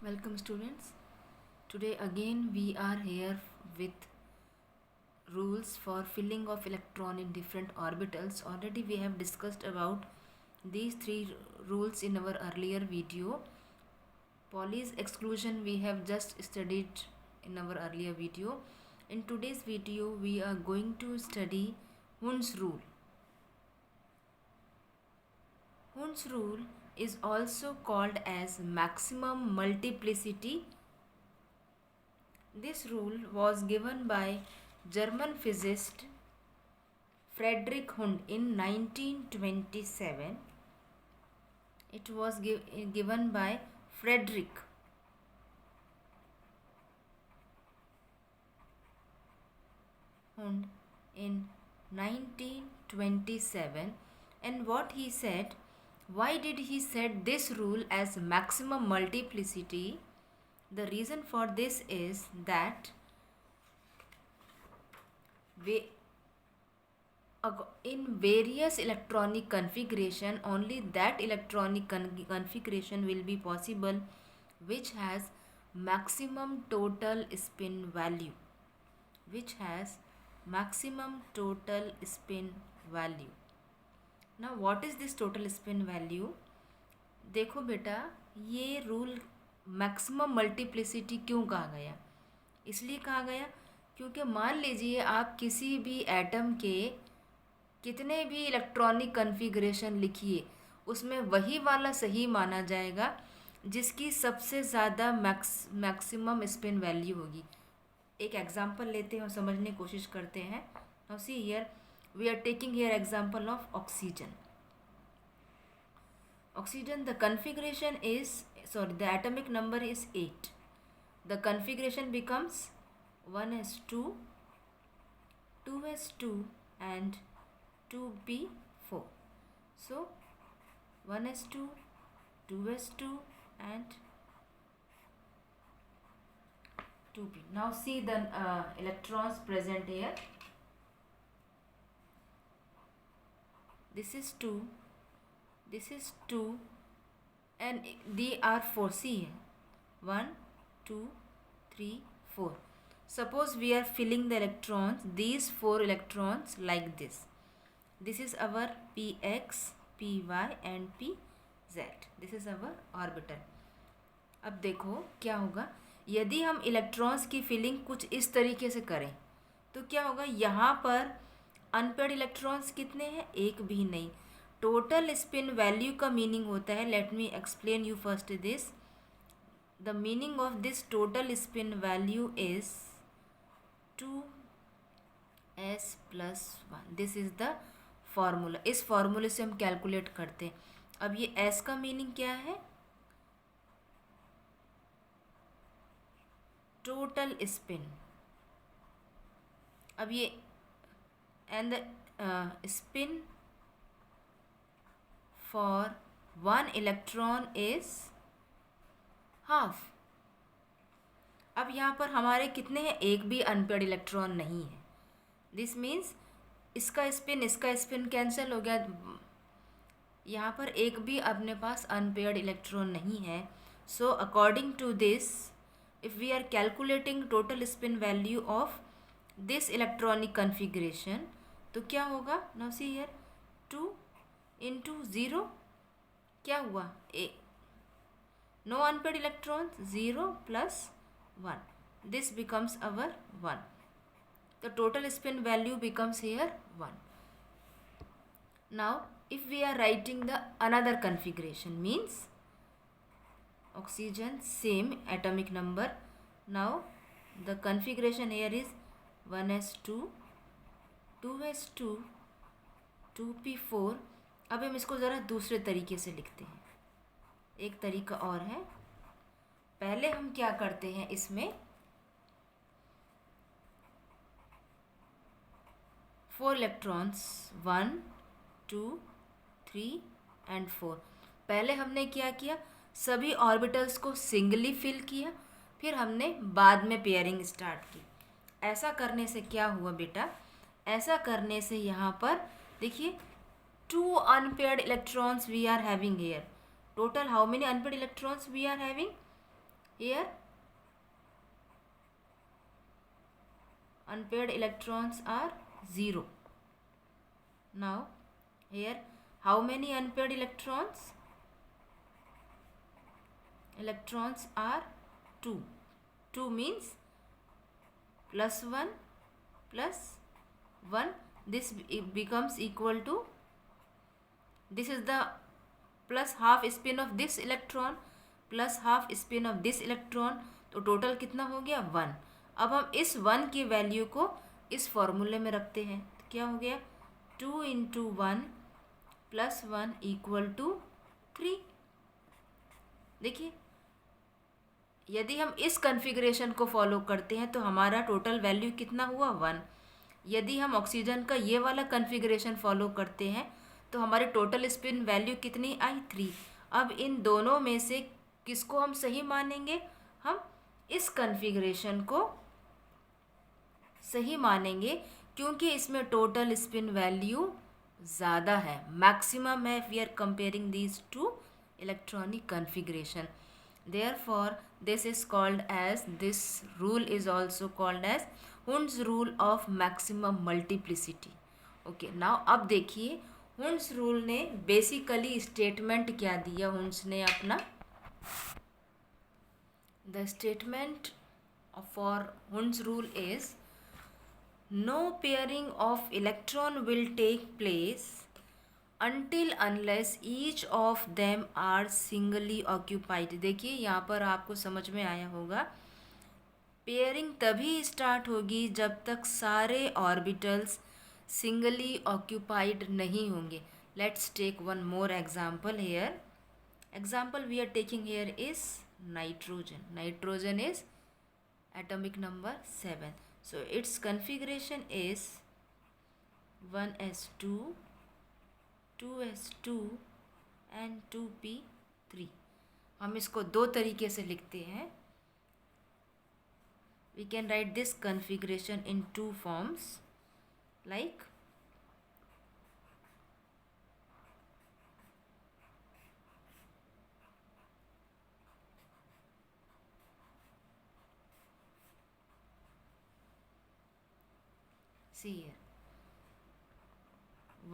Welcome students. Today again we are here with rules for filling of electron in different orbitals. Already we have discussed about these three rules in our earlier video. Pauli's exclusion we have just studied in our earlier video. In today's video we are going to study Hund's rule. Hund's rule is also called as maximum multiplicity. This rule was given by German physicist Friedrich Hund in 1927. It was given by Friedrich Hund in 1927. And what he said, why did he set this rule as maximum multiplicity? The reason for this is that in various electronic configuration, only that electronic configuration will be possible which has maximum total spin value. Now what is this total spin value? देखो बेटा, ये rule maximum multiplicity क्यों कहा गया? इसलिए कहा गया क्योंकि मान लीजिए आप किसी भी एटम के कितने भी इलेक्ट्रॉनिक कन्फिग्रेशन लिखिए, उसमें वही वाला सही माना जाएगा जिसकी सबसे ज़्यादा मैक्सिमम स्पिन वैल्यू होगी. एक एग्जांपल लेते हैं और समझने की कोशिश करते हैं. Now see here we are taking here example of oxygen. Oxygen, the configuration is, the atomic number is 8. The configuration becomes 1s2, 2s2 and 2p4. So 1s2, 2s2 and 2p. Now see the electrons present here. This is 2. This is 2 and they are 4. See 1, 2, 3, 4. Suppose we are filling the electrons, these 4 electrons like this. This is our px, py and pz. This is our orbital. अब देखो क्या होगा, यदि हम electrons की filling कुछ इस तरीके से करें तो क्या होगा, यहाँ पर अनपेड इलेक्ट्रॉन्स कितने हैं? एक भी नहीं. टोटल स्पिन वैल्यू का मीनिंग होता है, let me explain you first this. The meaning of this total spin value is 2s+1. This is the formula. इस फॉर्मूले से हम कैलकुलेट करते हैं. अब ये s का मीनिंग क्या है? Total spin. अब ये and the spin for 1 electron is half. अब यहाँ पर हमारे कितने हैं? एक भी अनपेड इलेक्ट्रॉन नहीं है. दिस मीन्स इसका स्पिन कैंसिल हो गया. यहाँ पर एक भी अपने पास अनपेड इलेक्ट्रॉन नहीं है. So according to this, if we are calculating total spin value of this electronic configuration, तो क्या होगा? नाउ सी हियर 2 into 0 क्या हुआ? No unpaired electron, 0 plus 1. This becomes our 1. The total spin value becomes here 1. Now if we are writing the another configuration, means oxygen same atomic number. Now the configuration here is 1s2, 2s2, 2p4. अब हम इसको ज़रा दूसरे तरीके से लिखते हैं. एक तरीका और है. पहले हम क्या करते हैं, इसमें 4 इलेक्ट्रॉन्स 1, 2, 3 एंड 4. पहले हमने क्या किया, सभी ऑर्बिटल्स को सिंगली फिल किया, फिर हमने बाद में पेयरिंग स्टार्ट की. ऐसा करने से क्या हुआ बेटा? ऐसा करने से यहाँ पर देखिए 2 unpaired electrons we are having here. Total how many unpaired electrons we are having? here unpaired electrons are 0. Now here how many unpaired electrons? Electrons are 2. 2 means plus 1 plus 1. This becomes equal to, this is the plus half spin of this electron plus half spin of this electron, तो total कितना हो गया 1. अब हम इस 1 की value को इस फॉर्मूले में रखते हैं, तो क्या हो गया 2 इंटू 1 प्लस 1 इक्वल टू 3. देखिए यदि हम इस कन्फिग्रेशन को फॉलो करते हैं तो हमारा टोटल वैल्यू कितना हुआ 1. यदि हम ऑक्सीजन का ये वाला कन्फिग्रेशन फॉलो करते हैं तो हमारी टोटल स्पिन वैल्यू कितनी आई 3. अब इन दोनों में से किसको हम सही मानेंगे? हम इस कन्फिग्रेशन को सही मानेंगे क्योंकि इसमें टोटल स्पिन वैल्यू ज़्यादा है, मैक्सिमम है, we are comparing these two electronic configuration. Therefore this is called as, this rule is also called as Hund's rule of maximum multiplicity. Okay, now अब देखिए Hund's rule ने basically statement क्या दिया Hund's ने अपना. The statement for Hund's rule is no pairing of electron will take place until unless each of them are singly occupied. देखिए यहाँ पर आपको समझ में आया होगा, पेयरिंग तभी स्टार्ट होगी जब तक सारे ऑर्बिटल्स सिंगली ऑक्यूपाइड नहीं होंगे. Let's take one more example here. Example we are taking here is nitrogen. Nitrogen is atomic number 7. So its configuration is 1s2, 2s2 and 2p3. हम इसको दो तरीके से लिखते हैं. We can write this configuration in two forms like see here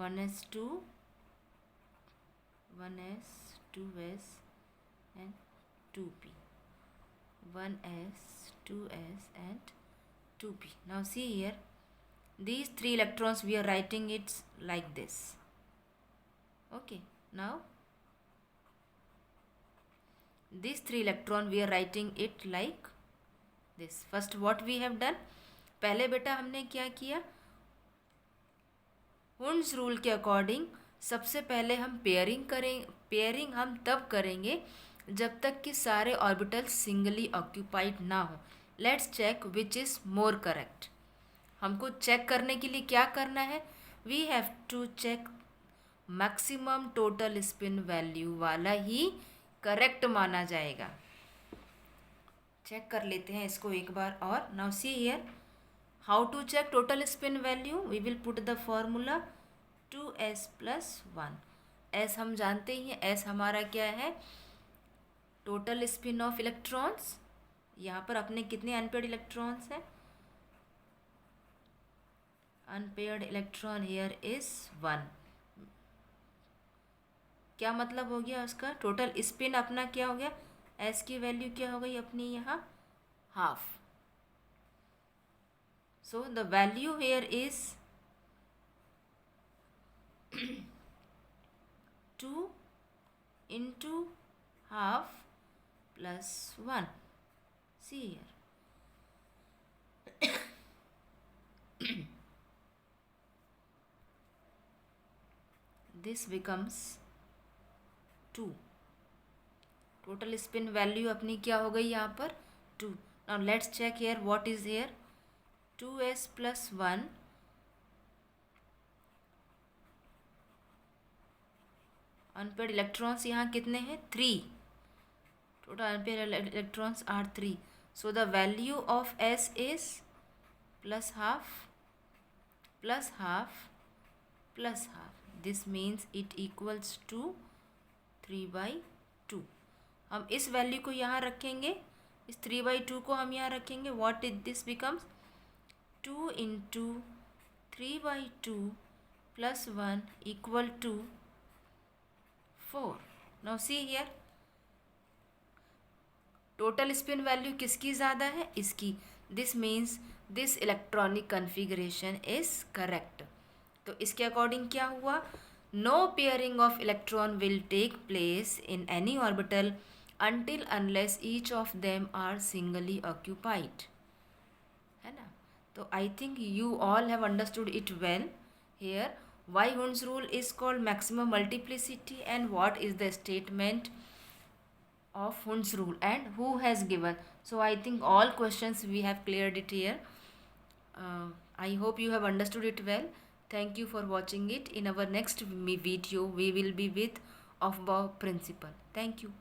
1s2, 1s, 2s and 2p, 1s, 2s and 2p. Now see here, these three electrons we are writing it like this. Okay, now these three electron we are writing it like this. First what we have done, पहले बेटा हमने क्या किया, Hund's rule के according सबसे पहले हम pairing हम तब करेंगे जब तक कि सारे ऑर्बिटल सिंगली ऑक्यूपाइड ना हो. Let's check which is more correct. हमको चेक करने के लिए क्या करना है, we have to check maximum total spin value वाला ही करेक्ट माना जाएगा. चेक कर लेते हैं इसको एक बार और. Now see here, how to check total spin value? We will put the formula 2s plus 1. s हम जानते ही हैं, s हमारा क्या है, टोटल स्पिन ऑफ इलेक्ट्रॉन्स. यहाँ पर अपने कितने अनपेयर्ड इलेक्ट्रॉन्स हैं, अनपेयर्ड इलेक्ट्रॉन हेयर इज 1. क्या मतलब हो गया उसका, टोटल स्पिन अपना क्या हो गया, s की वैल्यू क्या हो गई अपनी यहाँ half. So the value here is 2 into half plus 1. See here. This becomes 2. Total spin value अपनी क्या हो गई यहाँ पर 2. Now let's check here what is here. 2s plus 1 unpaired electrons यहाँ कितने हैं 3. Total unpaired electrons are 3. So the value of s is plus half plus half plus half. This means it equals to 3/2. हम इस value को यहाँ रखेंगे इस 3/2 को हम यहाँ रखेंगे. what did this becomes? 2 into 3/2 plus 1 equal to 4. now see here, total spin value किसकी ज़्यादा है? इसकी. This means this electronic configuration is correct. तो इसके अकॉर्डिंग क्या हुआ? No pairing of electron will take place in any orbital until unless each of them are singly occupied. है ना? तो I think you all have understood it well. Here, why Hund's rule is called maximum multiplicity and what is the statement of Hund's rule and who has given. So I think all questions we have cleared it here. I hope you have understood it well. Thank you for watching it. In our next video, we will be with Aufbau principle. Thank you.